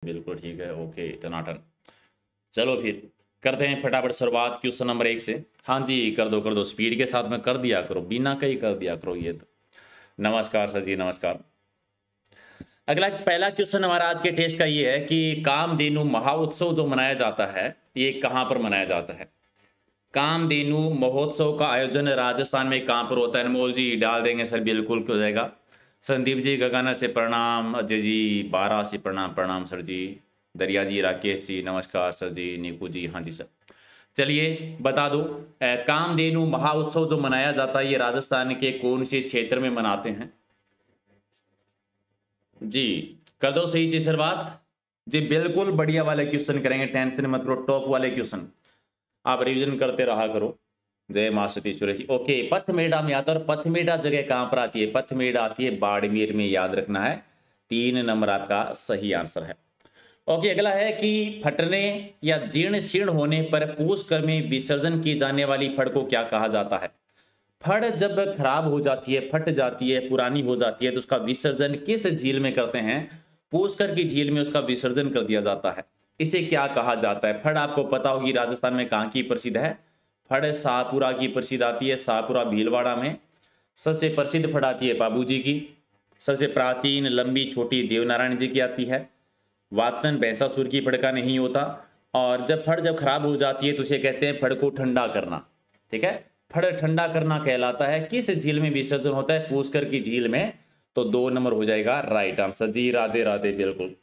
बिल्कुल ठीक है, ओके टनाटन। चलो फिर करते हैं फटाफट शुरुआत क्वेश्चन नंबर 1 से। हाँ जी, कर दो स्पीड के साथ में कर दिया करो, बिना कहीं कर दिया करो ये तो। नमस्कार सर जी, नमस्कार। अगला पहला क्वेश्चन हमारा आज के टेस्ट का ये है कि कामधेनु महोत्सव जो मनाया जाता है, ये कहाँ पर मनाया जाता है? कामधेनु महोत्सव का आयोजन राजस्थान में कहाँ पर होता है? अनमोल जी डाल देंगे सर, बिल्कुल हो जाएगा। संदीप जी गगन से प्रणाम, अजय जी बारह से प्रणाम, प्रणाम सर जी। दरिया जी, राकेश जी नमस्कार सर जी, निकू जी हाँ जी सर। चलिए बता दो, कामधेनु महोत्सव जो मनाया जाता है ये राजस्थान के कौन से क्षेत्र में मनाते हैं? जी कर दो सही से शुरुआत। जी बिल्कुल बढ़िया वाले क्वेश्चन करेंगे, टेंशन मत करो, टॉप वाले क्वेश्चन आप रिवीजन करते रहा करो। जय मां सतीश्वरी जी। ओके, पथमेड़ा में आता है। और पथमेड़ा जगह कहां पर आती है? पथमेड़ा आती है बाड़मेर में, याद रखना है। 3 नंबर आपका सही आंसर है। ओके, अगला है कि फटने या जीर्ण शीर्ण होने पर पुष्कर में विसर्जन की जाने वाली फड़ को क्या कहा जाता है? फड़ जब खराब हो जाती है, फट जाती है, पुरानी हो जाती है, तो उसका विसर्जन किस झील में करते हैं? पुष्कर की झील में उसका विसर्जन कर दिया जाता है। इसे क्या कहा जाता है? फड़ आपको पता होगी राजस्थान में कहाँ की प्रसिद्ध है? फड़ शाहपुरा की प्रसिद्ध आती है, शाहपुरा भीलवाड़ा में। सबसे प्रसिद्ध फड़ आती है बाबूजी की। सबसे प्राचीन लंबी छोटी देवनारायण जी की आती है। वाचन भैंसासुर की फड़ का नहीं होता। और जब फड़ जब खराब हो जाती है तो उसे कहते हैं फड़ को ठंडा करना। ठीक है, फड़ ठंडा करना कहलाता है। किस झील में विसर्जन होता है? पुष्कर की झील में। तो 2 नंबर हो जाएगा राइट आंसर जी। राधे राधे, बिल्कुल।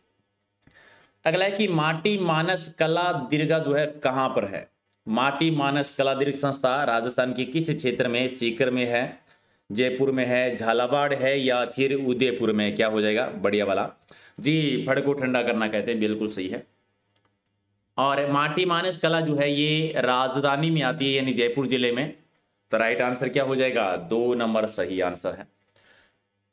अगला है कि माटी मानस कला दीर्घा जो है कहां पर है? माटी मानस कला दीर्घ संस्था राजस्थान के किस क्षेत्र में? सीकर में है, जयपुर में है, झालावाड़ है, या फिर उदयपुर में? क्या हो जाएगा बढ़िया वाला जी? फड़ को ठंडा करना कहते हैं, बिल्कुल सही है। और माटी मानस कला जो है ये राजधानी में आती है, यानी जयपुर जिले में। तो राइट आंसर क्या हो जाएगा? 2 नंबर सही आंसर है।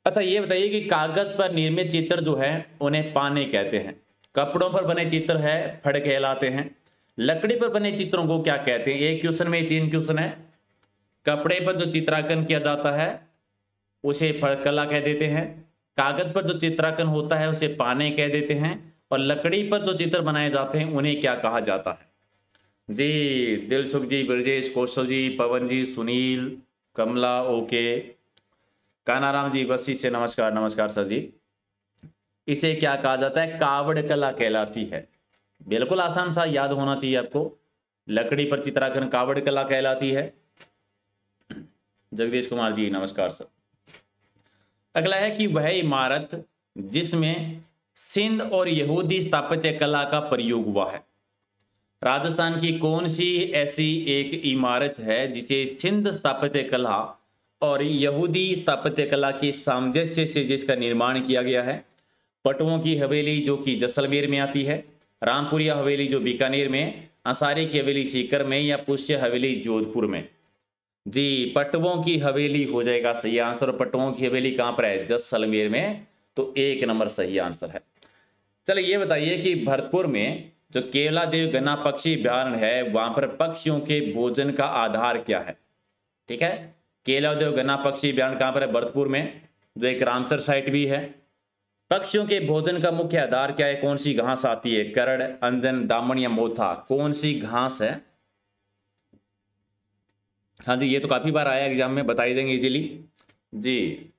अच्छा ये बताइए कि कागज पर निर्मित चित्र जो है उन्हें पाने कहते हैं। कपड़ों पर बने चित्र है फड़ कहलाते हैं। लकड़ी पर बने चित्रों को क्या कहते हैं? एक क्वेश्चन में 3 क्वेश्चन है। कपड़े पर जो चित्रांकन किया जाता है उसे फड़ कला कह देते हैं। कागज पर जो चित्रांकन होता है उसे पाने कह देते हैं। और लकड़ी पर जो चित्र बनाए जाते हैं उन्हें क्या कहा जाता है? जी दिलसुख जी, ब्रजेश, कौशल जी, पवन जी, सुनील, कमला, ओके, कानाराम जी बस्सी से नमस्कार, नमस्कार सर जी। इसे क्या कहा जाता है? कावड़ कला कहलाती है। बिल्कुल आसान सा याद होना चाहिए आपको। लकड़ी पर चित्रांकन कावड़ कला कहलाती है। जगदीश कुमार जी नमस्कार सर। अगला है कि वह इमारत जिसमें सिंध और यहूदी स्थापत्य कला का प्रयोग हुआ है, राजस्थान की कौन सी ऐसी एक इमारत है जिसे सिंध स्थापत्य कला और यहूदी स्थापत्य कला के सामंजस्य से जिसका निर्माण किया गया है? पटवों की हवेली जो कि जैसलमेर में आती है, रामपुरिया हवेली जो बीकानेर में, अंसारी की हवेली सीकर में, या पुष्य हवेली जोधपुर में? जी पटवों की हवेली हो जाएगा सही आंसर। पटवों की हवेली कहां पर है? जैसलमेर में। तो 1 नंबर सही आंसर है। चलिए ये बताइए कि भरतपुर में जो केवलादेव गन्ना पक्षी अभयारण्य है वहां पर पक्षियों के भोजन का आधार क्या है? ठीक है, केवलादेव गन्ना पक्षी अभयारण्य कहां पर है? भरतपुर में, जो एक रामसर साइट भी है। पक्षियों के भोजन का मुख्य आधार क्या है? कौन सी घास आती है? करड़, अंजन, दामन या मोथा? कौन सी घास है? हाँ जी, ये तो काफी बार आया एग्जाम में, बता ही देंगे इजीली जी।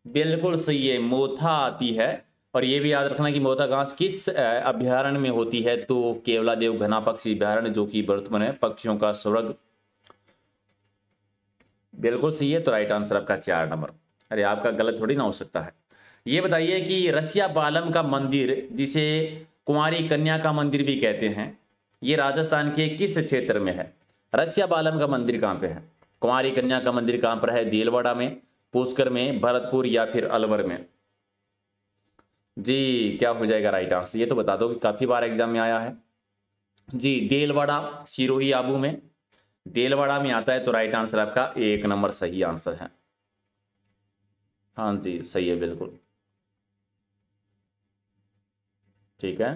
बिल्कुल सही है, मोथा आती है। और ये भी याद रखना कि मोथा घास किस अभ्यारण्य में होती है? तो केवलादेव घना पक्षी अभ्यारण्य जो कि वर्तमान है पक्षियों का स्वर्ग। बिल्कुल सही है, तो राइट आंसर आपका 4 नंबर। अरे आपका गलत थोड़ी ना हो सकता है। ये बताइए कि रसिया बालम का मंदिर जिसे कुंवारी कन्या का मंदिर भी कहते हैं, ये राजस्थान के किस क्षेत्र में है? रसिया बालम का मंदिर कहाँ पे है? कुंवारी कन्या का मंदिर कहाँ पर है? देलवाड़ा में, पुष्कर में, भरतपुर या फिर अलवर में? जी क्या हो जाएगा राइट आंसर? ये तो बता दो कि काफी बार एग्जाम में आया है जी। देलवाड़ा सिरोही आबू में, देलवाड़ा में आता है। तो राइट आंसर आपका 1 नंबर सही आंसर है। हाँ जी सही है, बिल्कुल ठीक है।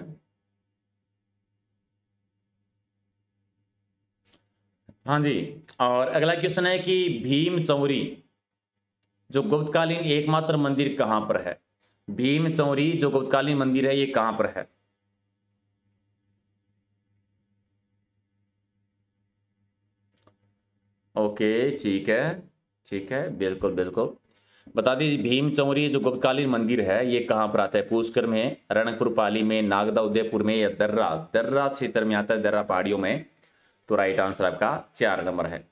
हाँ जी, और अगला क्वेश्चन है कि भीम चौरी जो गुप्तकालीन एकमात्र मंदिर कहां पर है? भीम चौरी जो गुप्तकालीन मंदिर है ये कहां पर है? ओके, ठीक है, बिल्कुल बिल्कुल। बता दीजिए भीम चौरी जो गुप्तकालीन मंदिर है ये कहाँ पर आता है? पुष्कर में, रणकपुर पाली में, नागदा उदयपुर में, या दर्रा? दर्रा क्षेत्र में आता है, दर्रा पहाड़ियों में। तो राइट आंसर आपका 4 नंबर है।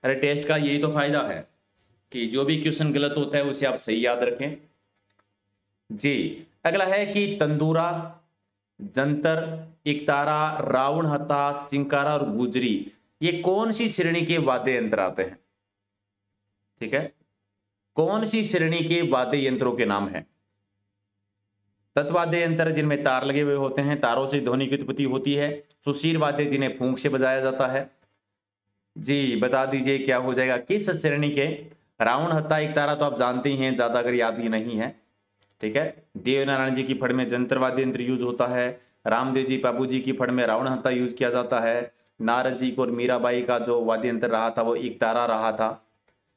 अरे टेस्ट का यही तो फायदा है कि जो भी क्वेश्चन गलत होता है उसे आप सही याद रखें जी। अगला है कि तंदूरा, जंतर, एकतारा, रावण हत्था, चिंकारा और गुजरी ये कौन सी श्रेणी के वाद्य यंत्र आते हैं? ठीक है, कौन सी श्रेणी के वाद्य यंत्रों के नाम हैं? तत्वाद्य यंत्र जिनमें तार लगे हुए होते हैं, तारों से ध्वनि की उत्पत्ति होती है। सुशील वाद्य जिन्हें फूंक से बजाया जाता है। जी बता दीजिए क्या हो जाएगा, किस श्रेणी के? रावण हत्था, एकतारा तो आप जानते ही हैं, ज्यादा अगर याद ही नहीं है। ठीक है, देवनारायण जी की फड़ में जंतर वाद्य यंत्र यूज होता है। रामदेव जी बाबू जी की फड़ में रावण हत्था यूज किया जाता है। नारद जी को और मीराबाई का जो वाद्य यंत्र रहा था वो एकतारा रहा था।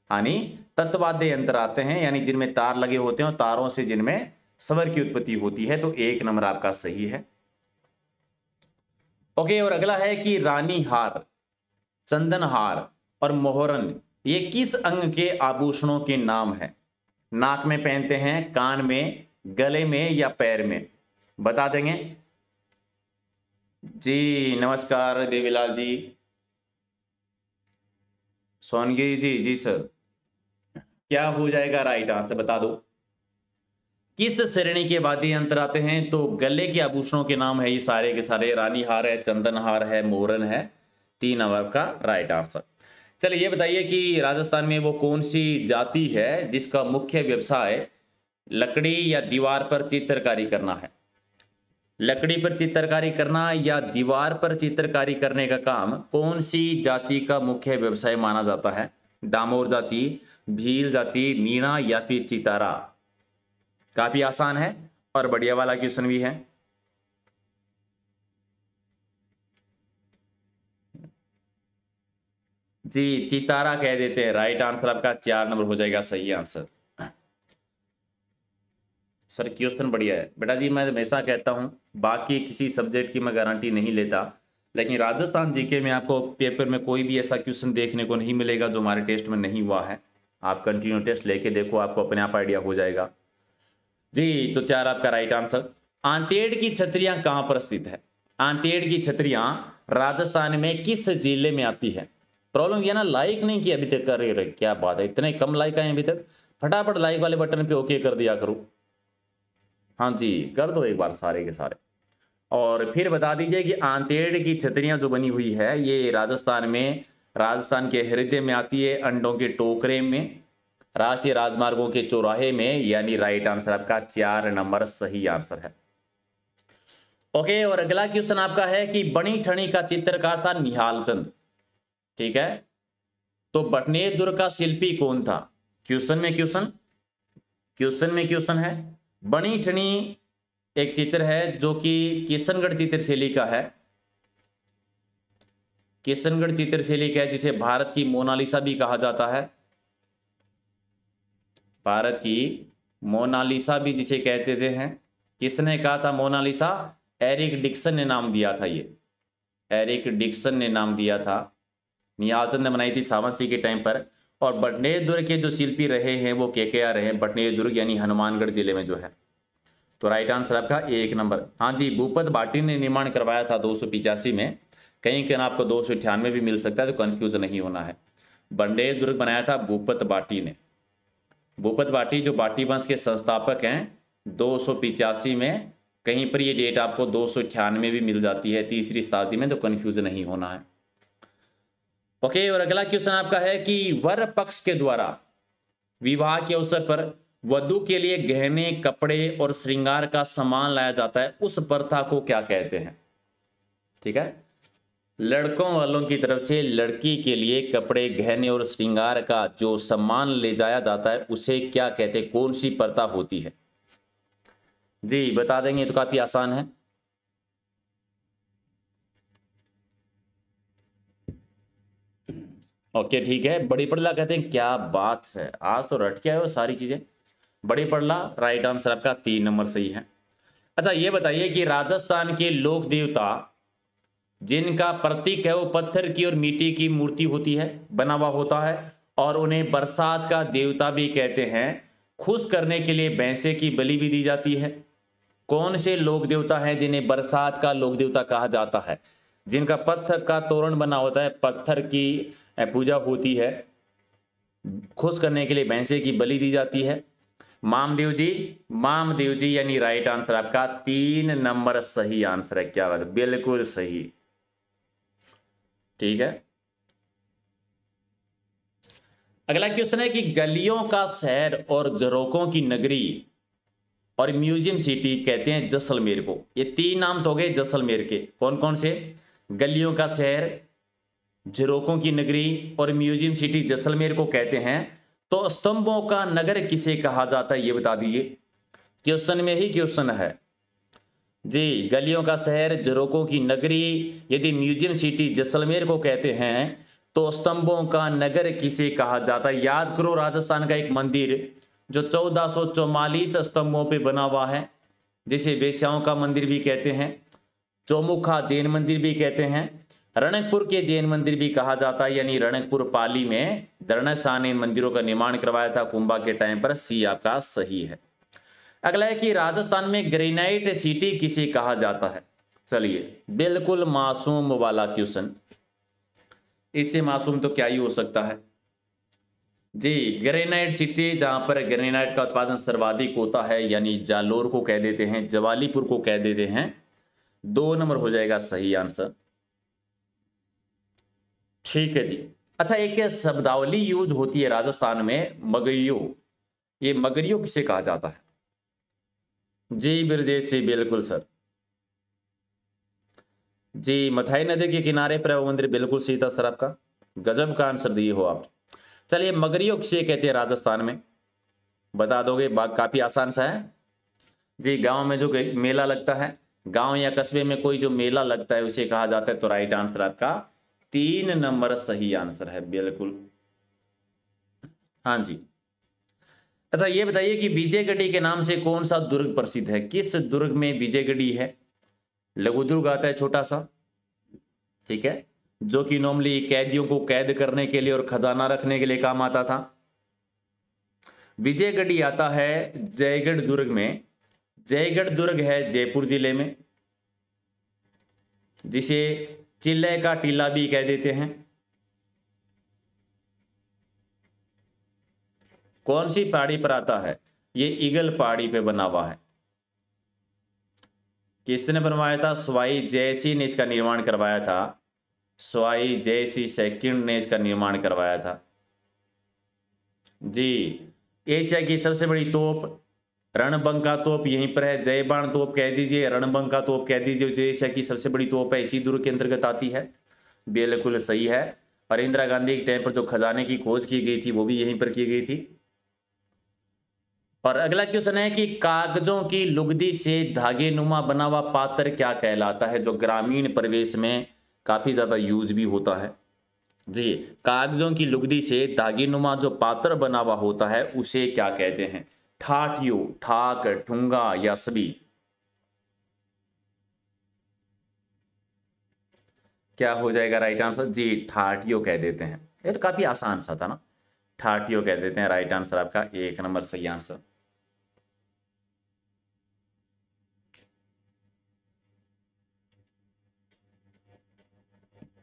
यानी तत्वाद्य यंत्र आते हैं यानी जिनमें तार लगे होते हैं और तारों से जिनमें स्वर की उत्पत्ति होती है। तो 1 नंबर आपका सही है। ओके, और अगला है कि रानी हार, चंदन हार और मोहरन ये किस अंग के आभूषणों के नाम है? नाक में पहनते हैं, कान में, गले में या पैर में? बता देंगे जी। नमस्कार देवीलाल जी, सोनगिरी जी। जी सर, क्या हो जाएगा राइट आंसर बता दो। किस श्रेणी के वाद्य यंत्र आते हैं? तो गले के आभूषणों के नाम है ये सारे के सारे। रानी हार है, चंदन हार है, मोहरन है। 3 नंबर का राइट आंसर। चलिए ये बताइए कि राजस्थान में वो कौन सी जाति है जिसका मुख्य व्यवसाय लकड़ी या दीवार पर चित्रकारी करना है? लकड़ी पर चित्रकारी करना या दीवार पर चित्रकारी करने का काम कौन सी जाति का मुख्य व्यवसाय माना जाता है? डामोर जाति, भील जाति, मीणा या फिर चितारा? काफी आसान है और बढ़िया वाला क्वेश्चन भी है। जी चितारा कह देते हैं। राइट आंसर आपका 4 नंबर हो जाएगा सही आंसर। सर क्वेश्चन बढ़िया है बेटा जी। मैं हमेशा कहता हूं बाकी किसी सब्जेक्ट की मैं गारंटी नहीं लेता, लेकिन राजस्थान जीके में आपको पेपर में कोई भी ऐसा क्वेश्चन देखने को नहीं मिलेगा जो हमारे टेस्ट में नहीं हुआ है। आप कंटिन्यू टेस्ट लेके देखो, आपको अपने आप आइडिया हो जाएगा जी। तो 4 आपका राइट आंसर। आंतेड़ की छतरियां कहां पर स्थित है? आंतेड़ की छतरियां राजस्थान में किस जिले में आती है? प्रॉब्लम ये ना लाइक नहीं किया अभी तक। अरे क्या बात है, इतने कम लाइक आए अभी तक। फटाफट लाइक वाले बटन पे ओके कर दिया करो। हाँ जी कर दो एक बार सारे के सारे। और फिर बता दीजिए कि आंतेड़ की छतरियां जो बनी हुई है ये राजस्थान में, राजस्थान के हृदय में आती है, अंडों के टोकरे में, राष्ट्रीय राजमार्गों के चौराहे में। यानी राइट आंसर आपका 4 नंबर सही आंसर है। ओके, और अगला क्वेश्चन आपका है कि बनी ठनी का चित्रकार था निहाल चंद। ठीक है, तो बटनेर दुर्ग का शिल्पी कौन था? क्वेश्चन में क्वेश्चन है। बनी ठनी एक चित्र है जो कि किशनगढ़ चित्रशैली का है। किशनगढ़ चित्रशैली का है जिसे भारत की मोनालिसा भी कहा जाता है। भारत की मोनालिसा भी जिसे कहते थे हैं। किसने कहा था मोनालिसा? एरिक डिक्सन ने नाम दिया था। ये एरिक डिक्सन ने नाम दिया था। निहाल चंद ने बनाई थी सावंतसी के टाइम पर। और बटनेर दुर्ग के जो शिल्पी रहे हैं वो के रहे हैं। बटनेर दुर्ग यानी हनुमानगढ़ जिले में जो है। तो राइट आंसर आपका 1 नंबर। हाँ जी, भूपत भाटी ने निर्माण करवाया था 285 में। कहीं कहीं आपको 298 भी मिल सकता है, तो कंफ्यूज नहीं होना है। बटनेर दुर्ग बनाया था भूपत भाटी ने। भूपत भाटी जो भाटी वंश के संस्थापक हैं, 285 में। कहीं पर ये डेट आपको 298 भी मिल जाती है, 3री शताब्दी में, तो कंफ्यूज नहीं होना है। ओके, और अगला क्वेश्चन आपका है कि वर पक्ष के द्वारा विवाह के अवसर पर वधू के लिए गहने, कपड़े और श्रृंगार का सामान लाया जाता है, उस प्रथा को क्या कहते हैं? ठीक है, लड़कों वालों की तरफ से लड़की के लिए कपड़े, गहने और श्रृंगार का जो सामान ले जाया जाता है उसे क्या कहते हैं? कौन सी प्रथा होती है? जी बता देंगे तो काफी आसान है। ओके ठीक है, बड़ी पड़ला कहते हैं। क्या बात है, आज तो रट के आए हो सारी चीजें। बड़ी पड़ला राइट आंसर आपका 3 नंबर सही है। अच्छा ये बताइए कि राजस्थान के लोक देवता जिनका प्रतीक है वो पत्थर की और मिट्टी की मूर्ति होती है, बना हुआ होता है, और उन्हें बरसात का देवता भी कहते हैं। खुश करने के लिए भैंसे की बलि भी दी जाती है। कौन से लोक देवता हैं जिन्हें बरसात का लोक देवता कहा जाता है? जिनका पत्थर का तोरण बना होता है, पत्थर की पूजा होती है, खुश करने के लिए भैंसे की बलि दी जाती है। मामदेव जी, मामदेव जी यानी राइट आंसर आपका 3 नंबर सही आंसर है। क्या बात है, बिल्कुल सही। ठीक है, अगला क्वेश्चन है कि गलियों का शहर और झरोकों की नगरी और म्यूजियम सिटी कहते हैं जैसलमेर को। ये 3 नाम तो हो गए जैसलमेर के। कौन कौन से? गलियों का शहर, झरोकों की नगरी और म्यूजियम सिटी जैसलमेर को कहते हैं। तो स्तंभों का नगर किसे कहा जाता है ये बता दीजिए। क्वेश्चन में ही क्वेश्चन है जी। गलियों का शहर, झरोकों की नगरी यदि म्यूजियम सिटी जैसलमेर को कहते हैं तो स्तंभों का नगर किसे कहा जाता है? याद करो, राजस्थान का एक मंदिर जो 1444 स्तंभों पे बना हुआ है, जिसे वेश्याओं का मंदिर भी कहते हैं, चौमुखा जैन मंदिर भी कहते हैं, रणकपुर के जैन मंदिर भी कहा जाता है। यानी रणकपुर पाली में दरणक शाह ने इन मंदिरों का निर्माण करवाया था कुंभा के टाइम पर। सी आपका सही है। अगला है कि राजस्थान में ग्रेनाइट सिटी किसे कहा जाता है? चलिए, बिल्कुल मासूम वाला क्वेश्चन, इससे मासूम तो क्या ही हो सकता है जी। ग्रेनाइट सिटी, जहां पर ग्रेनाइट का उत्पादन सर्वाधिक होता है, यानी जालोर को कह देते हैं, जवालीपुर को कह देते हैं। 2 नंबर हो जाएगा सही आंसर। ठीक है जी। अच्छा, एक शब्दावली यूज होती है राजस्थान में, मगरियो। ये मगरियो किसे कहा जाता है? जी ब्रजेश जी, बिल्कुल सर जी। मथाई नदी के किनारे पर वो मंदिर, बिल्कुल सही था सर आपका। गजब का आंसर दिए हो आप। चलिए, मगरियो किसे कहते हैं राजस्थान में? बता दोगे? काफी आसान सा है जी। गांव में जो मेला लगता है, गांव या कस्बे में कोई जो मेला लगता है उसे कहा जाता है। तो राइट आंसर आपका 3 नंबर सही आंसर है, बिल्कुल। हाँ जी। अच्छा, ये बताइए कि विजयगढ़ी के नाम से कौन सा दुर्ग प्रसिद्ध है? किस दुर्ग में विजयगढ़ी है? लघु दुर्ग आता है, छोटा सा, ठीक है, जो कि नॉर्मली कैदियों को कैद करने के लिए और खजाना रखने के लिए काम आता था। विजयगढ़ी आता है जयगढ़ दुर्ग में। जयगढ़ दुर्ग है जयपुर जिले में, जिसे चिल्ले का टीला भी कह देते हैं। कौन सी पहाड़ी पर आता है? ये ईगल पहाड़ी पे बना हुआ है। किसने बनवाया था? सवाई जयसिंह ने इसका निर्माण करवाया था। सवाई जयसिंह सेकंड ने इसका निर्माण करवाया था जी। एशिया की सबसे बड़ी तोप रणबंका तोप यहीं पर है। जयबाण तोप कह दीजिए, रणबंका तोप कह दीजिए, जो एशिया की सबसे बड़ी तोप है, इसी दुर्ग के अंतर्गत आती है। बिल्कुल सही है। और इंदिरा गांधी के टाइम पर जो खजाने की खोज की गई थी वो भी यहीं पर की गई थी। और अगला क्वेश्चन है कि कागजों की लुगदी से धागे नुमा बना हुआ पात्र क्या कहलाता है? जो ग्रामीण परिवेश में काफी ज्यादा यूज भी होता है जी। कागजों की लुगदी से धागे नुमा जो पात्र बना हुआ होता है उसे क्या कहते हैं? ठाठियो, ठाक, ठुंगा या सभी? क्या हो जाएगा राइट आंसर? जी, ठाठियो कह देते हैं। ये तो काफी आसान सा था ना, ठाठियो कह देते हैं। राइट आंसर आपका 1 नंबर सही आंसर।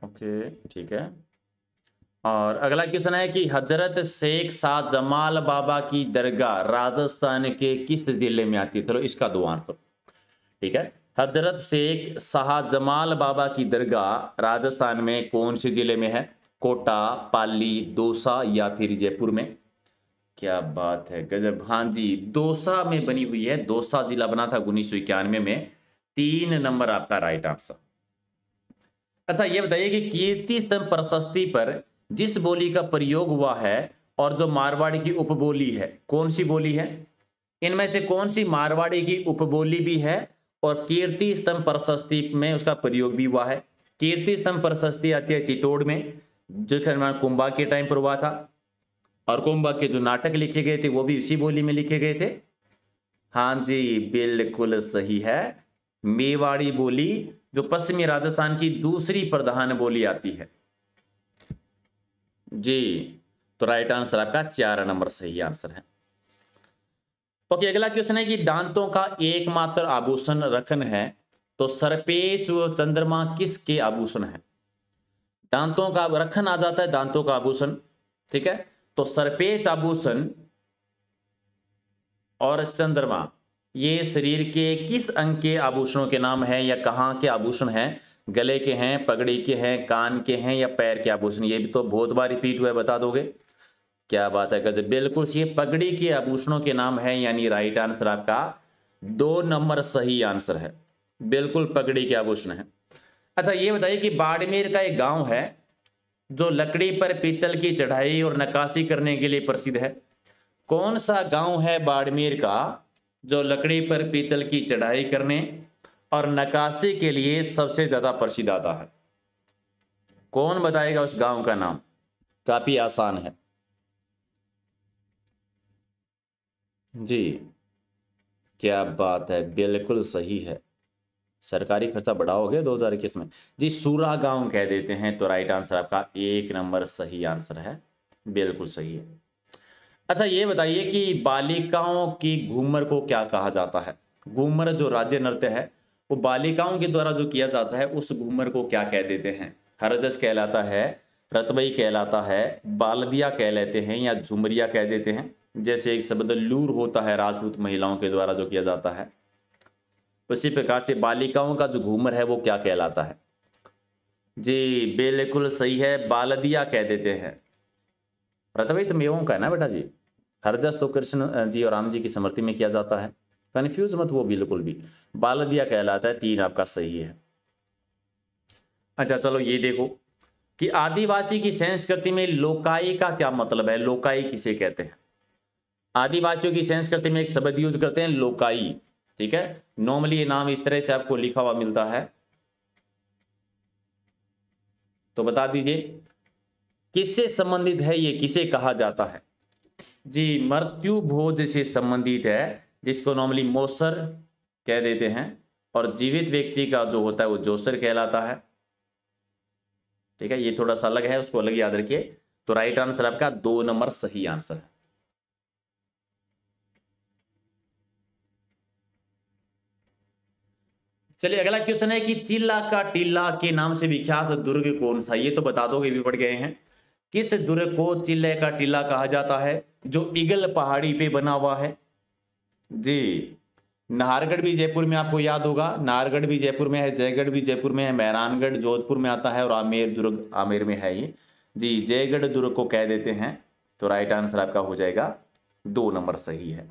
ओके, ठीक है। और अगला क्वेश्चन है कि हजरत शेख शाह जमाल बाबा की दरगाह राजस्थान के किस जिले में आती है? चलो इसका 2 आंसर, ठीक है। हजरत शेख शाह जमाल बाबा की दरगाह राजस्थान में कौन से जिले में है? कोटा, पाली, दौसा या फिर जयपुर में? क्या बात है, गजब। हाँ जी, दौसा में बनी हुई है। दौसा जिला बना था 1991 में। 3 नंबर आपका राइट आंसर। अच्छा, ये बताइए कि कीर्ति स्तंभ प्रशस्ति पर जिस बोली का प्रयोग हुआ है और जो मारवाड़ी की उपबोली है, कौन सी बोली है? इनमें से कौन सी मारवाड़ी की उपबोली भी है और कीर्ति स्तंभ प्रशस्ति में उसका प्रयोग भी हुआ है? कीर्ति स्तंभ प्रशस्ति आती है चित्तौड़ में, जिसका निर्माण कुंभा के टाइम पर हुआ था, और कुंभा के जो नाटक लिखे गए थे वो भी इसी बोली में लिखे गए थे। हाँ जी, बिल्कुल सही है। मेवाड़ी बोली जो पश्चिमी राजस्थान की दूसरी प्रधान बोली आती है? जी, तो राइट आंसर आपका 4 नंबर सही आंसर है। ओके, अगला क्वेश्चन है कि दांतों का एकमात्र आभूषण रखन है, तो सरपेच व चंद्रमा किसके आभूषण है? दांतों का रखन आ जाता है, दांतों का आभूषण, ठीक है, तो सरपेच आभूषण और चंद्रमा ये शरीर के किस अंग के आभूषणों के नाम है, या कहाँ के आभूषण हैं? गले के हैं, पगड़ी के हैं, कान के हैं, या पैर के आभूषण? ये भी तो बहुत बार रिपीट हुआ है, बता दोगे? क्या बात है, गजब, बिल्कुल ये पगड़ी के आभूषणों के नाम है, यानी राइट आंसर आपका 2 नंबर सही आंसर है, बिल्कुल पगड़ी के आभूषण है। अच्छा ये बताइए कि बाड़मेर का एक गांव है जो लकड़ी पर पीतल की चढ़ाई और नक्काशी करने के लिए प्रसिद्ध है। कौन सा गांव है बाड़मेर का जो लकड़ी पर पीतल की चढ़ाई करने और नक्काशी के लिए सबसे ज्यादा प्रसिद्ध आता है? कौन बताएगा उस गांव का नाम? काफी आसान है जी, क्या बात है, बिल्कुल सही है। सरकारी खर्चा बढ़ा हो गया 2021 में जी, सूरा गांव कह देते हैं, तो राइट आंसर आपका 1 नंबर सही आंसर है, बिल्कुल सही है। अच्छा ये बताइए कि बालिकाओं की घूमर को क्या कहा जाता है? घूमर जो राज्य नृत्य है वो बालिकाओं के द्वारा जो किया जाता है, उस घूमर को क्या कह देते हैं? हरजस कहलाता है, रतबई कहलाता है, बालदिया कह लेते हैं, या झुमरिया कह देते हैं? जैसे एक शब्द लूर होता है राजपूत महिलाओं के द्वारा जो किया जाता है, उसी प्रकार से बालिकाओं का जो घूमर है वो क्या कहलाता है? जी बिल्कुल सही है, बालदिया कह देते हैं। रतबई तो मेवों का है ना बेटा जी, हरजस तो कृष्ण जी और राम जी की स्मृति में किया जाता है, कंफ्यूज मत वो बिल्कुल भी, बालदिया कहलाता है, 3 आपका सही है। अच्छा चलो ये देखो कि आदिवासी की संस्कृति में लोकाई का क्या मतलब है? लोकाई किसे कहते हैं? आदिवासियों की संस्कृति में एक शब्द यूज करते हैं लोकाई, ठीक है, नॉर्मली ये नाम इस तरह से आपको लिखा हुआ मिलता है, तो बता दीजिए किससे संबंधित है, ये किसे कहा जाता है? जी मृत्यु भोज से संबंधित है, जिसको नॉर्मली मोसर कह देते हैं, और जीवित व्यक्ति का जो होता है वो जोसर कहलाता है, ठीक है, ये थोड़ा सा अलग है, उसको अलग याद रखिए। तो राइट आंसर आपका 2 नंबर सही आंसर है। चलिए अगला क्वेश्चन है कि चिल्ला का टीला के नाम से विख्यात दुर्ग कौन सा? ये तो बता दोगे, भी पढ़ गए हैं। किस दुर्ग को चिल्ले का टीला कहा जाता है जो ईगल पहाड़ी पे बना हुआ है? जी नाहरगढ़ भी जयपुर में आपको याद होगा, नाहरगढ़ भी जयपुर में है, जयगढ़ भी जयपुर में है, मेहरानगढ़ जोधपुर में आता है, और आमेर दुर्ग आमेर में है ये। जी जयगढ़ दुर्ग को कह देते हैं, तो राइट आंसर आपका हो जाएगा 2 नंबर सही है।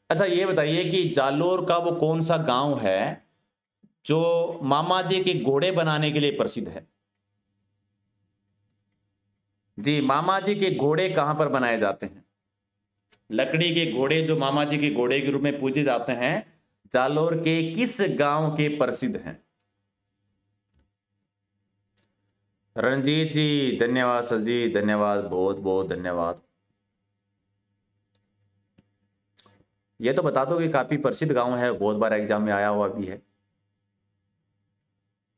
अच्छा ये बताइए कि जालोर का वो कौन सा गांव है जो मामा जी के घोड़े बनाने के लिए प्रसिद्ध है? जी मामा जी के घोड़े कहां पर बनाए जाते हैं? लकड़ी के घोड़े जो मामा जी के घोड़े के रूप में पूजे जाते हैं, जालोर के किस गांव के प्रसिद्ध हैं? रंजीत जी धन्यवाद, सर जी धन्यवाद, बहुत बहुत धन्यवाद। ये तो बता दो कि काफी प्रसिद्ध गांव है, बहुत बार एग्जाम में आया हुआ भी है।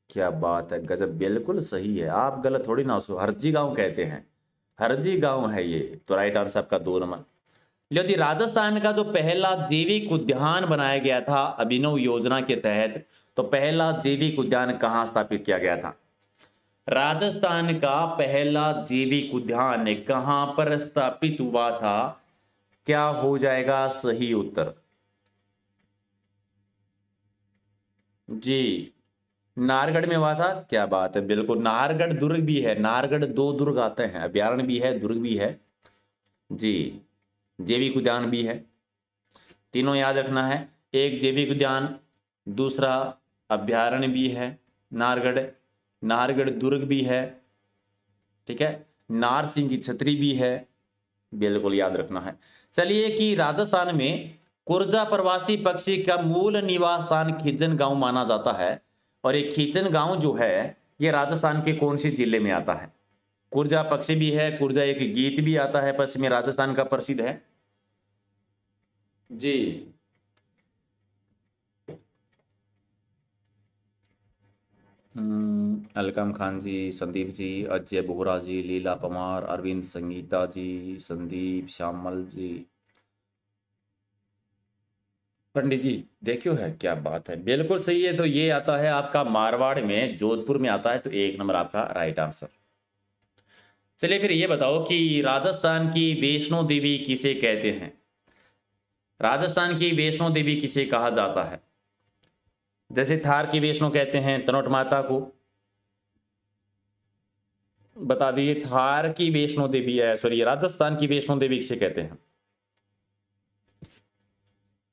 क्या बात है, गजब, बिल्कुल सही है, आप गलत थोड़ी ना सो, हरजी गांव कहते हैं, हरजी गांव है ये, तो राइट आंसर आपका 2 नंबर। लो जी राजस्थान का जो पहला जैविक उद्यान बनाया गया था अभिनव योजना के तहत, तो पहला जैविक उद्यान कहाँ स्थापित किया गया था? राजस्थान का पहला जैविक उद्यान कहां पर स्थापित हुआ था? क्या हो जाएगा सही उत्तर? जी नाहरगढ़ में हुआ था, क्या बात है, बिल्कुल, नाहरगढ़ दुर्ग भी है, नाहरगढ़ 2 दुर्ग आते हैं, अभ्यारण्य भी है, दुर्ग भी है जी, जैविक उद्यान भी है, तीनों याद रखना है, एक जैविक उद्यान, दूसरा अभ्यारण्य भी है नाहरगढ़, नाहरगढ़ दुर्ग भी है, ठीक है, नार सिंह की छतरी भी है, बिल्कुल याद रखना है। चलिए कि राजस्थान में कुर्जा प्रवासी पक्षी का मूल निवास स्थान खिजन गांव माना जाता है, और ये खिजन गांव जो है ये राजस्थान के कौन से जिले में आता है? कुर्जा पक्षी भी है, कुर्जा एक गीत भी आता है, पश्चिमी राजस्थान का प्रसिद्ध है जी। अलकम खान जी, संदीप जी, अजय बोहरा जी, लीला पवार, अरविंद संगीता जी, संदीप श्यामल जी, पंडित जी देखियो है, क्या बात है, बिल्कुल सही है। तो ये आता है आपका मारवाड़ में, जोधपुर में आता है, तो 1 नंबर आपका राइट आंसर। चलिए फिर ये बताओ कि राजस्थान की वैष्णो देवी किसे कहते हैं? राजस्थान की वैष्णो देवी किसे कहा जाता है? जैसे थार की वैष्णो कहते हैं तनोट माता को, बता दीजिए थार की वैष्णो देवी है, सॉरी राजस्थान की वैष्णो देवी किसे कहते हैं?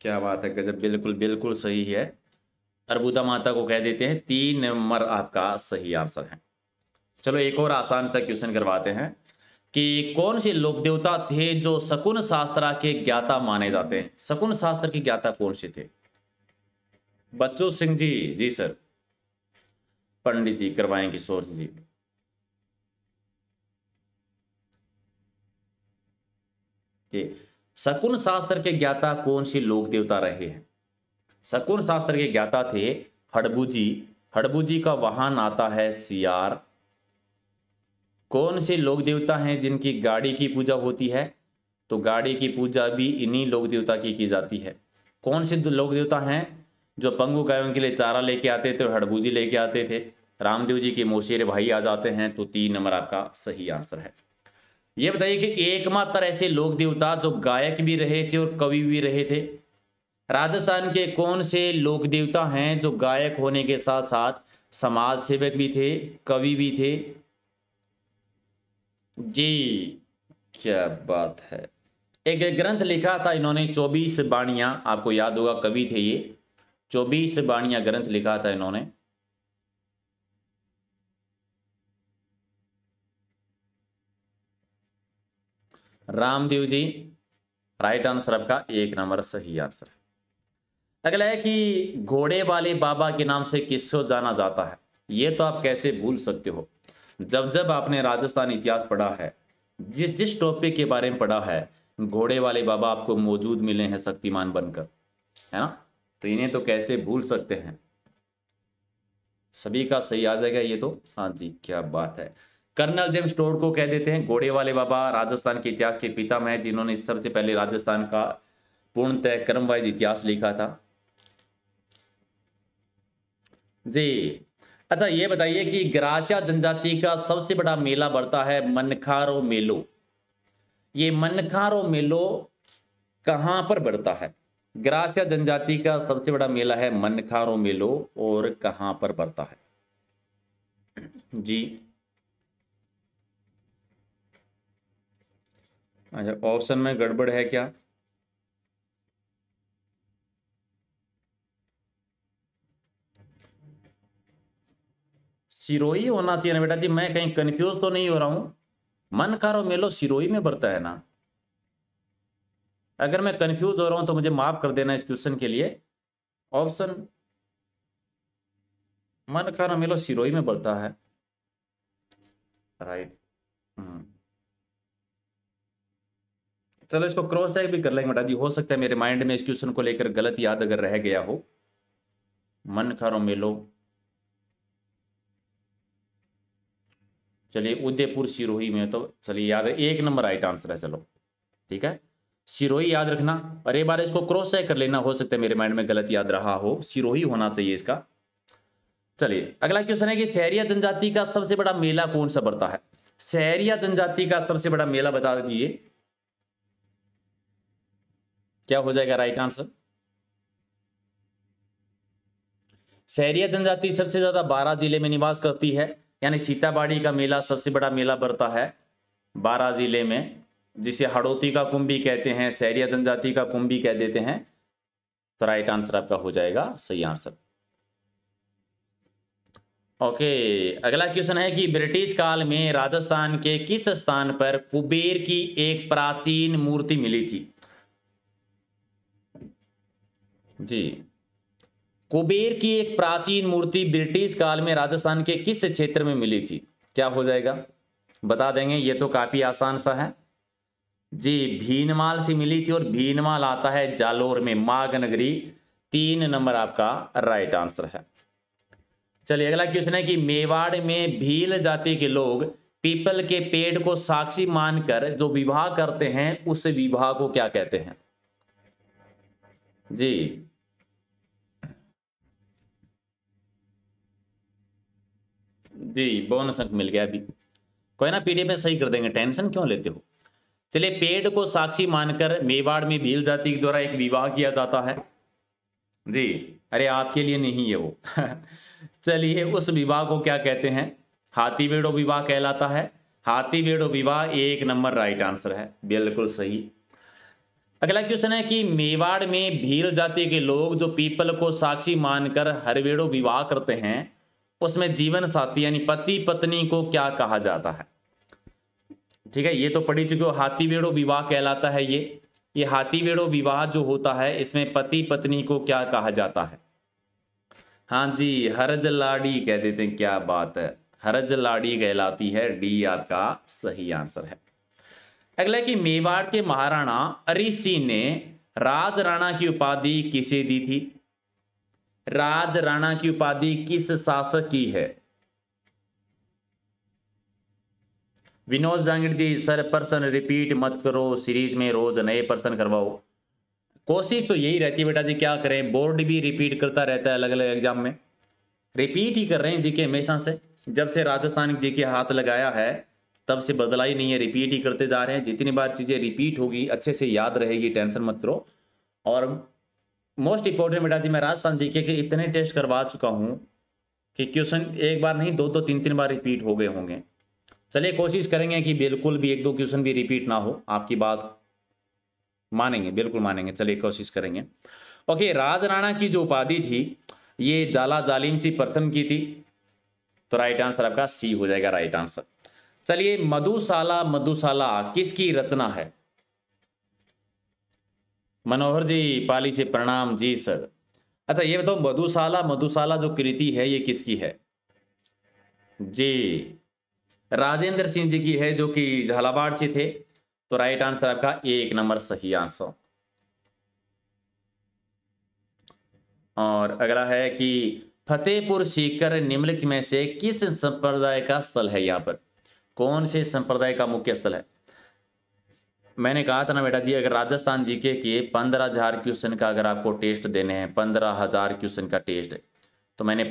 क्या बात है, गजब, बिल्कुल बिल्कुल सही है, अर्बुदा माता को कह देते हैं। 3 नंबर आपका सही आंसर है। चलो एक और आसान सा क्वेश्चन करवाते हैं कि कौन से लोक देवता थे जो शकुन शास्त्र के ज्ञाता माने जाते हैं? शकुन शास्त्र के ज्ञाता कौन से थे? बच्चू सिंह जी, जी सर। पंडित जी करवाएंगे, सोच जी। कि शकुन शास्त्र के ज्ञाता कौन से लोक देवता रहे हैं? शकुन शास्त्र के ज्ञाता थे हड़बूजी। हड़बूजी का वाहन आता है सियार। कौन से लोक देवता हैं जिनकी गाड़ी की पूजा होती है? तो गाड़ी की पूजा भी इन्हीं लोक देवता की जाती है। कौन से लोक देवता हैं जो पंगु गायों के लिए चारा लेके आते थे और हड़बूजी लेके आते थे? रामदेव जी के मौसेरे भाई आ जाते हैं, तो 3 नंबर आपका सही आंसर है। ये बताइए कि एकमात्र ऐसे लोक देवता जो गायक भी रहे थे और कवि भी रहे थे, राजस्थान के कौन से लोक देवता हैं जो गायक होने के साथ साथ समाज सेवक भी थे, कवि भी थे? जी, क्या बात है। एक ग्रंथ लिखा था इन्होंने 24 बाणियां, आपको याद होगा, कवि थे ये। 24 बाणियां ग्रंथ लिखा था इन्होंने। रामदेव जी, राइट आंसर आपका 1 नंबर सही आंसर। अगला है कि घोड़े वाले बाबा के नाम से किसको जाना जाता है? ये तो आप कैसे भूल सकते हो, जब जब आपने राजस्थान इतिहास पढ़ा है, जिस जिस टॉपिक के बारे में पढ़ा है, घोड़े वाले बाबा आपको मौजूद मिले हैं शक्तिमान बनकर, है ना? तो इन्हें तो कैसे भूल सकते हैं। सभी का सही आ जाएगा ये तो। हाँ जी, क्या बात है। कर्नल जेम्स टोड को कह देते हैं घोड़े वाले बाबा, राजस्थान के इतिहास के पितामह हैं, जिन्होंने सबसे पहले राजस्थान का पूर्णतः क्रमवाइज इतिहास लिखा था। जी। अच्छा ये बताइए कि ग्रासिया जनजाति का सबसे बड़ा मेला बढ़ता है मनखारो मेलो। ये मनखारो मेलो कहाँ पर बढ़ता है? ग्रासिया जनजाति का सबसे बड़ा मेला है मनखारो मेलो, और कहाँ पर बढ़ता है? जी। अच्छा, ऑप्शन में गड़बड़ है क्या? सिरोही होना चाहिए ना बेटा जी, मैं कहीं कंफ्यूज तो नहीं हो रहा हूं? मनखारो मेलो सिरोही में बढ़ता है ना? अगर मैं कंफ्यूज हो रहा हूं तो मुझे माफ कर देना इस क्वेश्चन के लिए। ऑप्शन मनखारो मेलो सिरोही में बढ़ता है, राइट। चलो इसको क्रॉस चेक भी कर लेंगे बेटा जी, हो सकता है मेरे माइंड में इस क्वेश्चन को लेकर गलत याद अगर रह गया हो। मनखारो मेलो, चलिए उदयपुर सिरोही में, तो चलिए याद है, 1 नंबर राइट आंसर है। चलो ठीक है, सिरोही याद रखना, और एक बार इसको क्रॉस चेक कर लेना, हो सकता है मेरे माइंड में गलत याद रहा हो, सिरोही होना चाहिए इसका। चलिए अगला क्वेश्चन है कि सहरिया जनजाति का सबसे बड़ा मेला कौन सा बढ़ता है? सहरिया जनजाति का सबसे बड़ा मेला बता दीजिए, क्या हो जाएगा राइट आंसर? सहरिया जनजाति सबसे ज्यादा 12 जिले में निवास करती है, यानी सीताबाड़ी का मेला सबसे बड़ा मेला बढ़ता है 12 जिले में, जिसे हड़ौती का कुंभ भी कहते हैं, सहरिया जनजाति का कुंभ भी कह देते हैं। तो राइट आंसर आपका हो जाएगा सही आंसर। ओके, अगला क्वेश्चन है कि ब्रिटिश काल में राजस्थान के किस स्थान पर कुबेर की एक प्राचीन मूर्ति मिली थी? जी, कुबेर की एक प्राचीन मूर्ति ब्रिटिश काल में राजस्थान के किस क्षेत्र में मिली थी? क्या हो जाएगा, बता देंगे, ये तो काफी आसान सा है जी। भीनमाल से मिली थी, और भीनमाल आता है जालोर में, माग नगरी। 3 नंबर आपका राइट आंसर है। चलिए अगला क्वेश्चन है कि मेवाड़ में भील जाति के लोग पीपल के पेड़ को साक्षी मानकर जो विवाह करते हैं उस विवाह को क्या कहते हैं? जी जी बोनस अंक मिल गया अभी, कोई ना पीडीएफ में सही कर देंगे, टेंशन क्यों लेते हो। चलिए पेड़ को साक्षी मानकर मेवाड़ में भील जाति के द्वारा एक विवाह किया जाता है जी। अरे आपके लिए नहीं है वो चलिए उस विवाह को क्या कहते हैं? हाथीबेड़ो विवाह कहलाता है। हाथीबेड़ो विवाह 1 नंबर राइट आंसर है, बिल्कुल सही। अगला क्वेश्चन है कि मेवाड़ में भील जाति के लोग जो पीपल को साक्षी मानकर हरवेड़ो विवाह करते हैं उसमें जीवन साथी यानी पति पत्नी को क्या कहा जाता है? ठीक है, ये तो पढ़ी चुके हो, हाथीबेड़ो विवाह कहलाता है ये हाथीबेड़ो विवाह जो होता है इसमें पति पत्नी को क्या कहा जाता है? हाँ जी, हरज लाड़ी कह देते हैं, क्या बात है, हरज लाड़ी कहलाती है, डी आपका सही आंसर है। अगला कि मेवाड़ के महाराणा अरी सिंह ने राज राणा की उपाधि किसे दी थी? राज राणा की उपाधि किस शासक की है? विनोद जांगिड़ जी, सर पर्सन रिपीट मत करो, सीरीज में रोज नए पर्सन करवाओ। कोशिश तो यही रहती है बेटा जी, क्या करें, बोर्ड भी रिपीट करता रहता है, अलग अलग एग्जाम में रिपीट ही कर रहे हैं जीके हमेशा से, जब से राजस्थान जीके हाथ लगाया है तब से बदला ही नहीं है, रिपीट ही करते जा रहे हैं। जितनी बार चीज़ें रिपीट होगी अच्छे से याद रहेगी, टेंशन मत करो। और मोस्ट इंपॉर्टेंट बेटा जी, मैं राजस्थान जीके के इतने टेस्ट करवा चुका हूँ कि क्वेश्चन एक बार नहीं 2-2 3-3 बार रिपीट हो गए होंगे। चलिए कोशिश करेंगे कि बिल्कुल भी 1-2 क्वेश्चन भी रिपीट ना हो, आपकी बात मानेंगे, बिल्कुल मानेंगे, चलिए कोशिश करेंगे। ओके, राज राणा की जो उपाधि थी ये जाला जालिम सी प्रथम की थी, तो राइट आंसर आपका सी हो जाएगा राइट आंसर। चलिए मधुशाला मधुशाला किसकी रचना है? मनोहर जी पाली से प्रणाम जी सर। अच्छा ये बताओ मधुशाला मधुशाला जो कृति है ये किसकी है? जी राजेंद्र सिंह जी की है, जो कि झालावाड़ से थे, तो राइट आंसर आपका 1 नंबर सही आंसर। और अगला है कि फतेहपुर सीकर निम्नलिखित में से किस संप्रदाय का स्थल है? यहाँ पर कौन से संप्रदाय का मुख्य स्थल है? मैंने कहा था ना बेटा जी, अगर राजस्थान जीके के 15,000 क्वेश्चन का अगर आपको टेस्ट देने हैं, 15,000 क्वेश्चन का टेस्ट, तो मैंने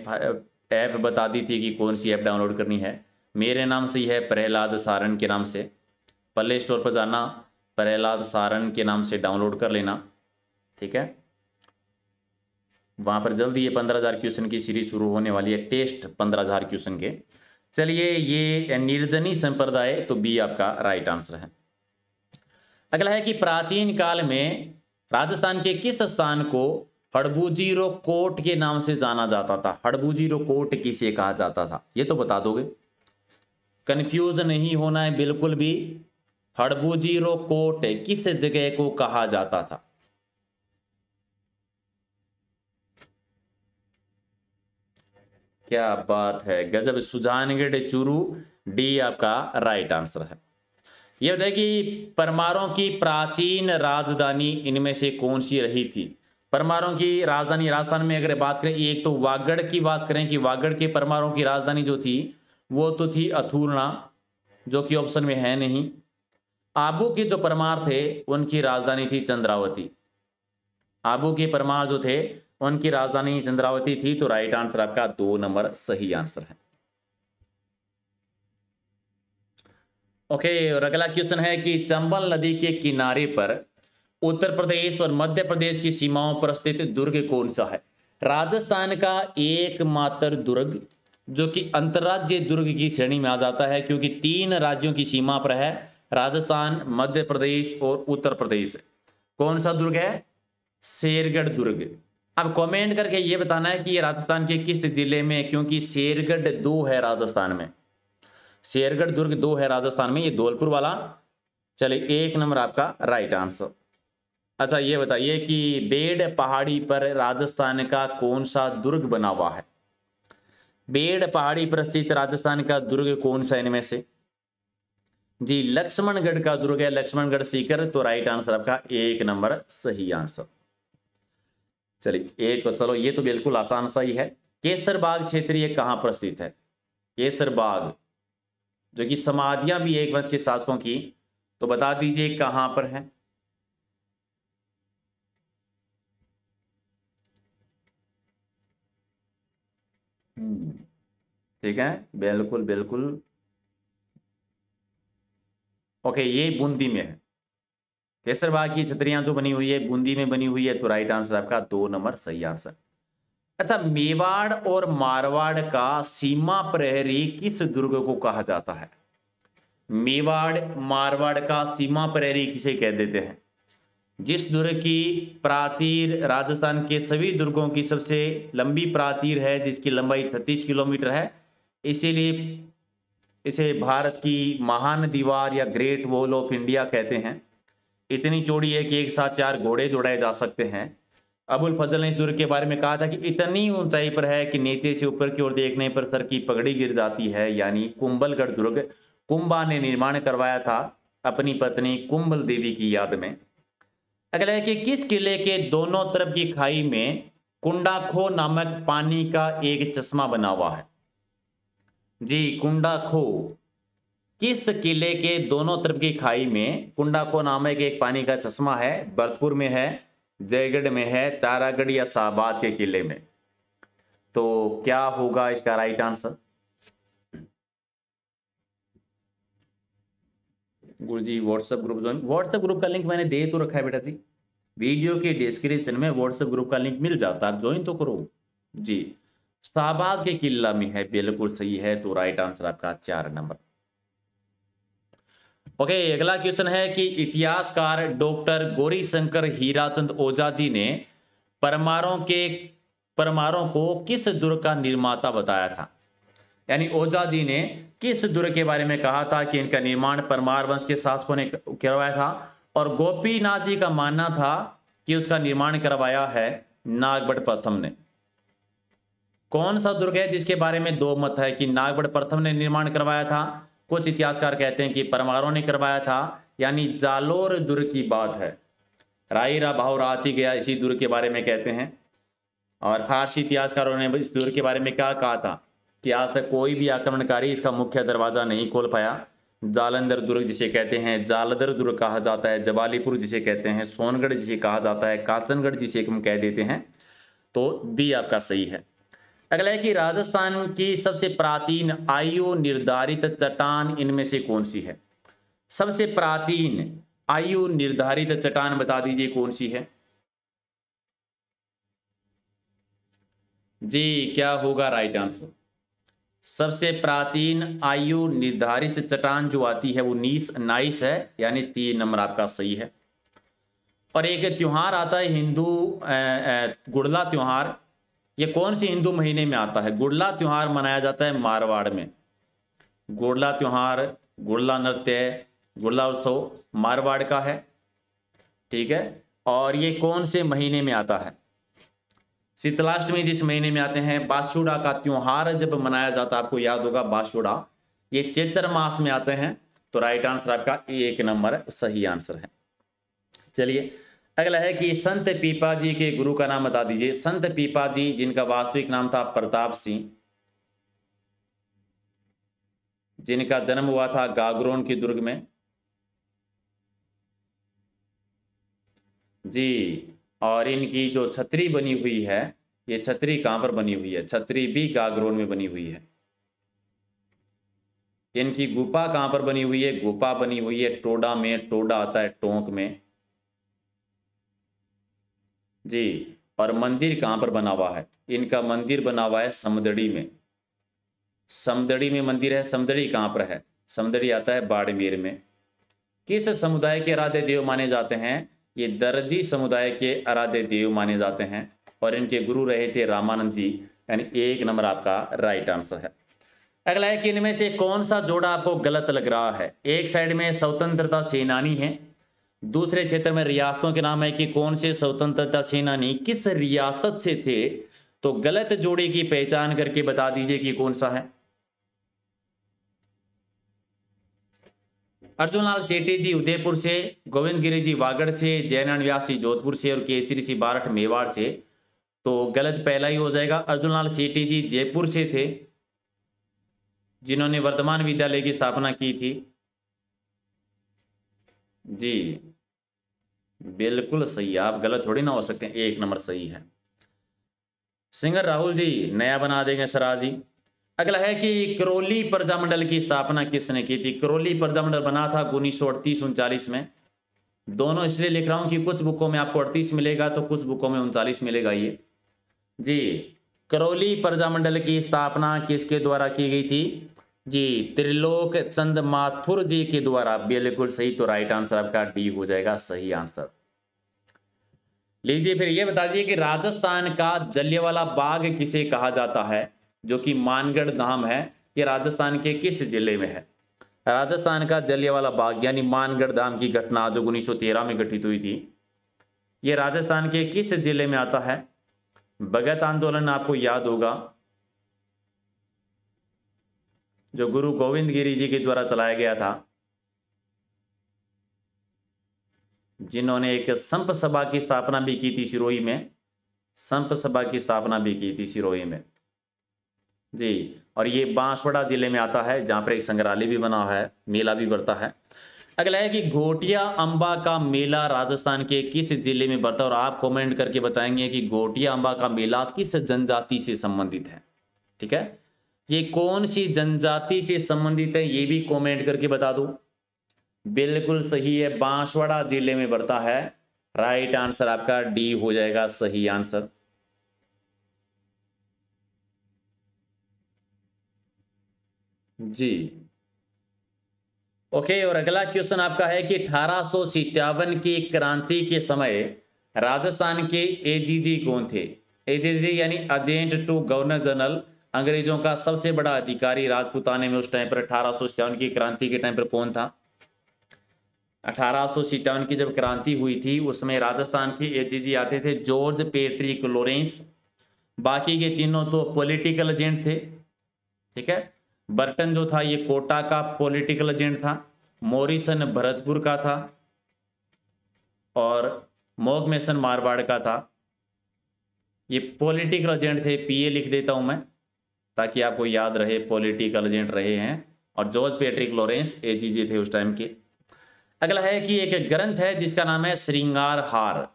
ऐप बता दी थी कि कौन सी ऐप डाउनलोड करनी है। मेरे नाम से ही है, प्रहलाद सारण के नाम से, प्ले स्टोर पर जाना, प्रहलाद सारण के नाम से डाउनलोड कर लेना, ठीक है। वहाँ पर जल्दी ये 15,000 क्वेश्चन की सीरीज शुरू होने वाली है, टेस्ट 15,000 क्वेश्चन के। चलिए ये निर्जनी संप्रदाय, तो बी आपका राइट आंसर है। अगला है कि प्राचीन काल में राजस्थान के किस स्थान को हड़बूजीरो कोट के नाम से जाना जाता था? हड़बूजीरो कोट किसे कहा जाता था, ये तो बता दोगे, कंफ्यूज नहीं होना है बिल्कुल भी। हड़बूजीरो कोट किस जगह को कहा जाता था? क्या बात है, गजब, सुजानगढ़ चूरू, डी आपका राइट आंसर है। यह बताइए कि परमारों की प्राचीन राजधानी इनमें से कौन सी रही थी? परमारों की राजधानी राजस्थान में अगर बात करें, एक तो वागड़ की बात करें कि वागड़ के परमारों की राजधानी जो थी वो तो थी अथुरना, जो कि ऑप्शन में है नहीं। आबू के जो परमार थे उनकी राजधानी थी चंद्रावती। आबू के परमार जो थे उनकी राजधानी चंद्रावती थी, तो राइट आंसर आपका 2 नंबर सही आंसर है। ओके, और अगला क्वेश्चन है कि चंबल नदी के किनारे पर उत्तर प्रदेश और मध्य प्रदेश की सीमाओं पर स्थित दुर्ग कौन सा है? राजस्थान का एकमात्र दुर्ग जो कि अंतर्राज्यीय दुर्ग की श्रेणी में आ जाता है, क्योंकि 3 राज्यों की सीमा पर है, राजस्थान, मध्य प्रदेश और उत्तर प्रदेश। कौन सा दुर्ग है? शेरगढ़ दुर्ग। अब कमेंट करके ये बताना है कि ये राजस्थान के किस जिले में, क्योंकि शेरगढ़ 2 है राजस्थान में, शेरगढ़ दुर्ग 2 है राजस्थान में, ये धौलपुर वाला। चलिए 1 नंबर आपका राइट आंसर। अच्छा ये बताइए कि बेड़ पहाड़ी पर राजस्थान का कौन सा दुर्ग बना हुआ है? बेड़ पहाड़ी पर स्थित राजस्थान का दुर्ग कौन सा इनमें से? जी लक्ष्मणगढ़ का दुर्ग है, लक्ष्मणगढ़ सीकर, तो राइट आंसर आपका 1 नंबर सही आंसर। चलिए एक, चलो ये तो बिल्कुल आसान सा ही है। केसरबाग क्षेत्र ये कहां पर स्थित है? केसरबाग जो कि समाधियां भी एक वंश के शासकों की, तो बता दीजिए कहां पर है? ठीक है, बिल्कुल बिल्कुल। ओके, ये बूंदी में है। केसरबाग की छतरियां जो बनी हुई है बूंदी में बनी हुई है, तो राइट आंसर आपका 2 नंबर सही आंसर। अच्छा, मेवाड़ और मारवाड़ का सीमा प्रहरी किस दुर्ग को कहा जाता है? मेवाड़ मारवाड़ का सीमा प्रहरी किसे कह देते हैं? जिस दुर्ग की प्राचीर राजस्थान के सभी दुर्गों की सबसे लंबी प्राचीर है, जिसकी लंबाई 36 किलोमीटर है, इसीलिए इसे भारत की महान दीवार या ग्रेट वॉल ऑफ इंडिया कहते हैं। इतनी चौड़ी है कि एक साथ 4 घोड़े दौड़ाए जा सकते हैं। अबुल फजल ने इस दुर्ग के बारे में कहा था कि इतनी ऊंचाई पर है कि नीचे से ऊपर की ओर देखने पर सर की पगड़ी गिर जाती है। यानी कुंभलगढ़ दुर्ग कुंभा ने निर्माण करवाया था अपनी पत्नी कुंभल देवी की याद में। अगला है कि किस किले के दोनों तरफ की खाई में कुंडाखो नामक पानी का एक चश्मा बना हुआ है? जी, कुंडाखो। किस किले के दोनों तरफ की खाई में कुंडाखो नामक एक पानी का चश्मा है? भरतपुर में है, जयगढ़ में है, तारागढ़ या शाहबाद के किले में? तो क्या होगा इसका right answer? Guruji WhatsApp group join. WhatsApp group का लिंक मैंने दे तो रखा है बेटा जी, वीडियो के डिस्क्रिप्शन में व्हाट्सएप ग्रुप का लिंक मिल जाता है, आप ज्वाइन तो करो जी। शाहबाद के किला में है, बिल्कुल सही है, तो राइट आंसर आपका 4 नंबर। ओके, अगला क्वेश्चन है कि इतिहासकार डॉक्टर गौरीशंकर हीराचंद ओझा जी ने परमारों को किस दुर्ग का निर्माता बताया था? यानी ओझा जी ने किस दुर्ग के बारे में कहा था कि इनका निर्माण परमार वंश के शासकों ने करवाया था, और गोपीनाथ जी का मानना था कि उसका निर्माण करवाया है नागभट्ट प्रथम ने। कौन सा दुर्ग है जिसके बारे में दो मत है कि नागभट्ट प्रथम ने निर्माण करवाया था? कुछ इतिहासकार कहते हैं कि परमारों ने करवाया था, यानी जालोर दुर्ग की बात है। राईरा भाव रात ही गया, इसी दुर्ग के बारे में कहते हैं। और फारसी इतिहासकारों ने इस दुर्ग के बारे में क्या कहा था कि आज तक कोई भी आक्रमणकारी इसका मुख्य दरवाजा नहीं खोल पाया। जालंधर दुर्ग जिसे कहते हैं, जालंधर दुर्ग कहा जाता है, जबालीपुर जिसे कहते हैं, सोनगढ़ जिसे कहा जाता है, कांचनगढ़ जिसे हम कह देते हैं। तो बी आपका सही है। अगला है कि राजस्थान की सबसे प्राचीन आयु निर्धारित चट्टान इनमें से कौन सी है? सबसे प्राचीन आयु निर्धारित चट्टान बता दीजिए कौन सी है? जी, क्या होगा राइट आंसर? सबसे प्राचीन आयु निर्धारित चट्टान जो आती है वो नाइस है, यानी 3 नंबर आपका सही है। और एक त्योहार आता है हिंदू गुड़ला त्योहार, ये कौन सी हिंदू महीने में आता है? गुड़ला त्योहार मनाया जाता है मारवाड़ में। गुड़ला त्योहार, गुड़ला नृत्य, गुड़ला उत्सव मारवाड़ का है, ठीक है। और ये कौन से महीने में आता है? शीतलाष्टमी जिस महीने में आते हैं। बासुड़ा का त्योहार जब मनाया जाता है, आपको याद होगा बासुड़ा, ये चैत्र मास में आते हैं। तो राइट आंसर आपका 1 नंबर सही आंसर है। चलिए अगला है कि संत पीपा जी के गुरु का नाम बता दीजिए। संत पीपा जी जिनका वास्तविक नाम था प्रताप सिंह, जिनका जन्म हुआ था गागरोन के दुर्ग में जी। और इनकी जो छतरी बनी हुई है, ये छतरी कहां पर बनी हुई है? छतरी भी गागरोन में बनी हुई है। इनकी गुफा कहां पर बनी हुई है? गुफा बनी हुई है टोडा में, टोडा आता है टोंक में जी। और मंदिर कहां पर बना हुआ है? इनका मंदिर बना हुआ है समदड़ी में। समदड़ी में मंदिर है। समदड़ी कहां पर है? समदड़ी आता है बाड़मेर में। किस समुदाय के आराध्य देव माने जाते हैं? ये दर्जी समुदाय के आराध्य देव माने जाते हैं, और इनके गुरु रहे थे रामानंद जी, यानी 1 नंबर आपका राइट आंसर है। अगला है कि इनमें से कौन सा जोड़ा आपको गलत लग रहा है? एक साइड में स्वतंत्रता सेनानी है, दूसरे क्षेत्र में रियासतों के नाम है कि कौन से स्वतंत्रता सेनानी किस रियासत से थे। तो गलत जोड़ी की पहचान करके बता दीजिए कि कौन सा है। अर्जुन लाल सेठी जी उदयपुर से, गोविंद गिरी जी वागड़ से, जयनारायण व्यास जी जोधपुर से, और केसरी सिंह बारठ मेवाड़ से। तो गलत पहला ही हो जाएगा। अर्जुनलाल सेठी जी जयपुर से थे, जिन्होंने वर्धमान विद्यालय की स्थापना की थी। जी बिल्कुल सही, आप गलत थोड़ी ना हो सकते हैं, 1 नंबर सही है। सिंगर राहुल जी नया बना देंगे सराज जी। अगला है कि करौली प्रजामंडल की स्थापना किसने की थी? करौली प्रजामंडल बना था 1938-39 में। दोनों इसलिए लिख रहा हूं कि कुछ बुकों में आपको 38 मिलेगा तो कुछ बुकों में 39 मिलेगा। ये जी करौली प्रजामंडल की स्थापना किसके द्वारा की गई थी? जी त्रिलोक चंद माथुर जी के द्वारा। बिल्कुल सही, तो राइट आंसर आपका डी हो जाएगा सही आंसर। लीजिए फिर ये बता दीजिए कि राजस्थान का जलियांवाला बाग किसे कहा जाता है, जो कि मानगढ़ धाम है। ये राजस्थान के किस जिले में है? राजस्थान का जलियांवाला बाग यानी मानगढ़ धाम की घटना जो 1913 में घटित हुई थी, ये राजस्थान के किस जिले में आता है? भगत आंदोलन आपको याद होगा, जो गुरु गोविंद गिरी जी के द्वारा चलाया गया था, जिन्होंने एक संप सभा की स्थापना भी की थी सिरोही में। संप सभा की स्थापना भी की थी सिरोही में जी। और ये बांसवाड़ा जिले में आता है, जहां पर एक संग्रहालय भी बना है, मेला भी बढ़ता है। अगला है कि घोटिया अंबा का मेला राजस्थान के किस जिले में बढ़ता है? और आप कमेंट करके बताएंगे कि घोटिया अंबा का मेला किस जनजाति से संबंधित है। ठीक है, ये कौन सी जनजाति से संबंधित है ये भी कमेंट करके बता दो। बिल्कुल सही है, बांसवाड़ा जिले में बढ़ता है। राइट आंसर आपका डी हो जाएगा सही आंसर। जी ओके, और अगला क्वेश्चन आपका है कि 1857 की क्रांति के समय राजस्थान के एजीजी कौन थे? एजीजी यानी एजेंट टू गवर्नर जनरल, अंग्रेजों का सबसे बड़ा अधिकारी राजपूताने में उस टाइम पर 1857 की क्रांति के टाइम पर कौन था? 1857 की जब क्रांति हुई थी उसमें राजस्थान के एजीजी आते थे जॉर्ज पेट्रिक लॉरेंस। बाकी के तीनों तो पॉलिटिकल एजेंट थे। ठीक है, बर्टन जो था ये कोटा का पॉलिटिकल एजेंट था, मॉरिसन भरतपुर का था, और मॉकमेसन मारवाड़ का था। ये पॉलिटिकल एजेंट थे, पीए लिख देता हूं मैं ताकि आपको याद रहे, पॉलिटिकल एजेंट रहे हैं। और जॉर्ज पेट्रिक लॉरेंस एजीजी थे उस टाइम के। अगला है कि एक ग्रंथ है जिसका नाम है श्रृंगार हार।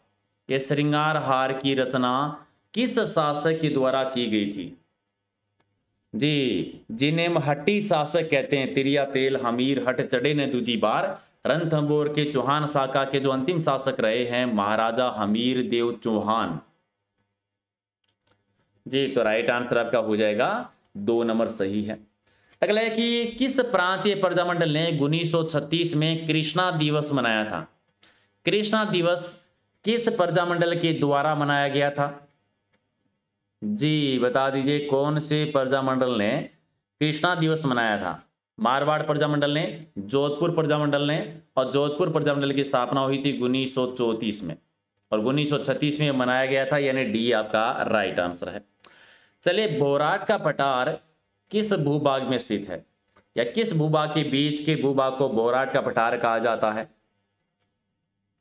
ये श्रृंगार हार की रचना किस शासक के द्वारा की गई थी? जी जिन्हें हट्टी शासक कहते हैं, तिरिया तेल हमीर हट चढ़े ने दूजी बार। रणथंभौर के चौहान शाखा के जो अंतिम शासक रहे हैं महाराजा हमीर देव चौहान। जी तो राइट आंसर आपका हो जाएगा 2 नंबर सही है। अगला है कि किस प्रांतीय प्रजामंडल ने 1936 में कृष्णा दिवस मनाया था? कृष्णा दिवस किस प्रजामंडल के द्वारा मनाया गया था? जी बता दीजिए, कौन से प्रजामंडल ने कृष्णा दिवस मनाया था? मारवाड़ प्रजामंडल ने, जोधपुर प्रजामंडल ने, और जोधपुर प्रजामंडल की स्थापना हुई थी 1934 में और 1936 में मनाया गया था, यानी डी आपका राइट आंसर है। चलिए, बोराट का पठार किस भूभाग में स्थित है, या किस भूभाग के बीच के भूभाग को बोराट का पठार कहा जाता है?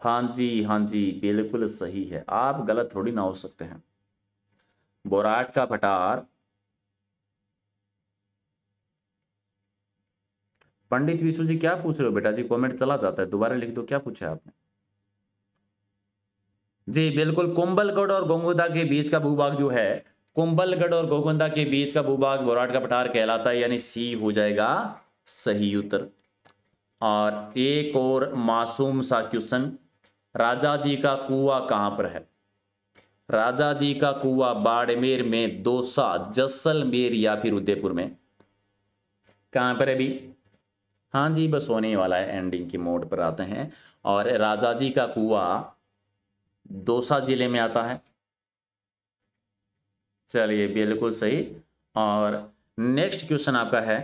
हाँ जी बिल्कुल सही है, आप गलत थोड़ी ना हो सकते हैं। बोराट का पठार, पंडित विशु जी क्या पूछ रहे हो बेटा जी? कमेंट चला जाता है, दोबारा लिख दो क्या पूछा है आपने। जी बिल्कुल, कुंभलगढ़ और गोगुंदा के बीच का भूभाग जो है, कुंभलगढ़ और गोगुंदा के बीच का भूभाग बोराट का पठार कहलाता है, यानी सी हो जाएगा सही उत्तर। और एक और मासूम सा क्वेश्चन, राजा जी का कुआं कहां पर है? राजा जी का कुआं बाड़मेर में, दौसा, जैसलमेर या फिर उदयपुर में? कहां पर है अभी? हाँ जी बस होने वाला है, एंडिंग की मोड पर आते हैं। और राजा जी का कुआं दौसा जिले में आता है। चलिए बिल्कुल सही। और नेक्स्ट क्वेश्चन आपका है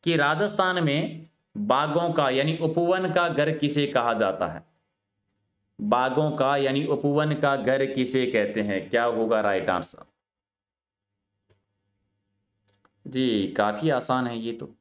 कि राजस्थान में बागों का यानी उपवन का घर किसे कहा जाता है? बागों का यानी उपवन का घर किसे कहते हैं? क्या होगा राइट आंसर? जी काफी आसान है ये तो।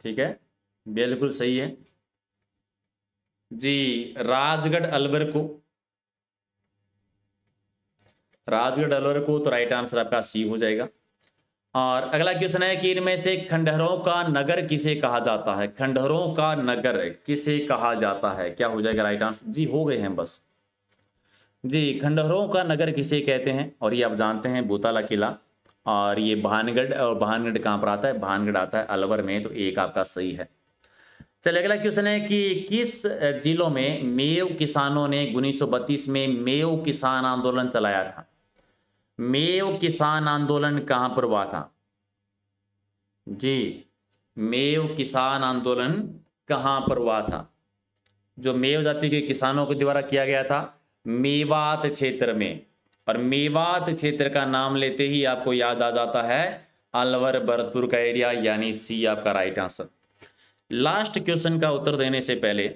ठीक है, बिल्कुल सही है जी। राजगढ़ अलवर को, राजगढ़ अलवर को, तो राइट आंसर आपका सी हो जाएगा। और अगला क्वेश्चन है कि इनमें से खंडहरों का नगर किसे कहा जाता है? खंडहरों का नगर किसे कहा जाता है? क्या हो जाएगा राइट आंसर जी? हो गए हैं बस जी। खंडहरों का नगर किसे कहते हैं? और ये आप जानते हैं भूताला किला। और ये भानगढ़, और भानगढ़ कहाँ पर आता है? भानगढ़ आता है अलवर में, तो एक आपका सही है। चलिए अगला क्वेश्चन है कि किस जिलों में मेव किसानों ने 1932 में मेव किसान आंदोलन चलाया था? मेव किसान आंदोलन कहां पर हुआ था जी? मेव किसान आंदोलन कहां पर हुआ था? जो मेव जाति के किसानों के द्वारा किया गया था मेवात क्षेत्र में। और मेवात क्षेत्र का नाम लेते ही आपको याद आ जाता है अलवर भरतपुर का एरिया, यानी सी आपका राइट आंसर। लास्ट क्वेश्चन का उत्तर देने से पहले